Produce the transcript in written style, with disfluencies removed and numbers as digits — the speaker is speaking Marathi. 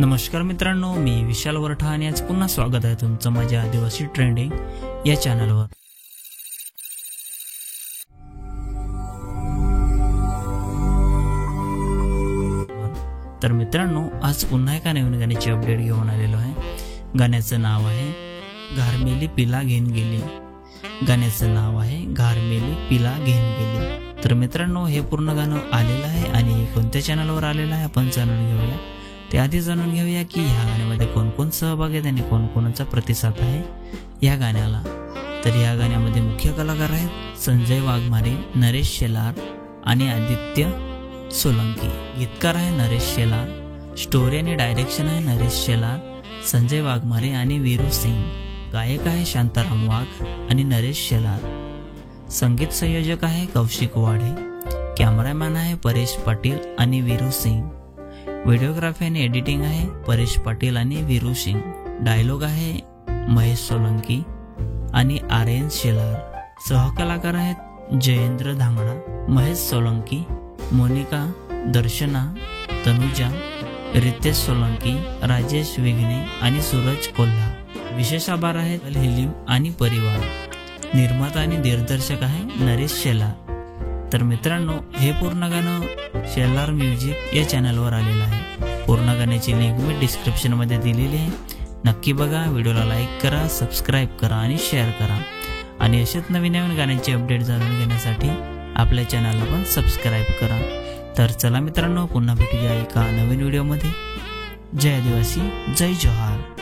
नमस्कार मित्रांनो, मी विशाल वरठा आणि आज पुन्हा स्वागत आहे तुमचं माझ्या आदिवासी ट्रेंडिंग या चॅनलवर। तर मित्रांनो, आज पुन्हा एका नवीन गाण्याची अपडेट घेऊन आलेलो आहे। गाण्याचं नाव आहे घारमेली पिला घेऊन गेली। गाण्याचं नाव आहे घारमेली पिला घेऊन गेली। तर मित्रांनो, हे पूर्ण गाणं आलेलं आहे आणि कोणत्या चॅनलवर आलेलं आहे आपण जाणून घेऊया। त्याआधी जाणून घेऊया की ह्या गाण्यामध्ये कोण कोण सहभागी आहेत आणि कोण कोणाचा प्रतिसाद आहे या गाण्याला। तर या गाण्यामध्ये मुख्य कलाकार आहेत संजय वाघमारे, नरेश शेलार आणि आदित्य सोलंकी। गीतकार आहे नरेश शेलार, स्टोरी आणि डायरेक्शन आहे नरेश शेलार, संजय वाघमारे आणि वीरू सिंग। गायक आहे शांताराम वाघ आणि नरेश शेलार। संगीत संयोजक आहे कौशिक वाडे। कॅमेरामॅन आहे परेश पाटील आणि वीरू सिंग। व्हिडिओग्राफी आणि एडिटिंग आहे परेश पाटील आणि वीरू सिंग। डायलॉग आहे महेश सोलंकी आणि आर्यन शेलार। सहकलाकार आहेत जयेंद्र धांगडा, महेश सोलंकी, मोनिका, दर्शना, तनुजा, रितेश सोलंकी, राजेश विघ्ने आणि सूरज कोल्हा। विशेष आभार आहेत हिलीम आणि परिवार। निर्माता आणि दिग्दर्शक आहे नरेश शेलार। तर मित्रांनो, हे पूर्ण गाणं शेलार म्युझिक या चॅनलवर आलेलं आहे। पूर्ण गाण्याची लिंक मी डिस्क्रिप्शन मध्ये दिलेली आहे, नक्की बघा। व्हिडिओला लाईक करा, सबस्क्राईब करा आणि शेअर करा आणि अशाच नवीन नवीन गाण्यांची अपडेट जाणून घेण्यासाठी आपल्या चॅनलला पण सबस्क्राईब करा। तर चला मित्रांनो, पुन्हा भेटूया एका नवीन व्हिडिओमध्ये। जय आदिवासी, जय जोहार।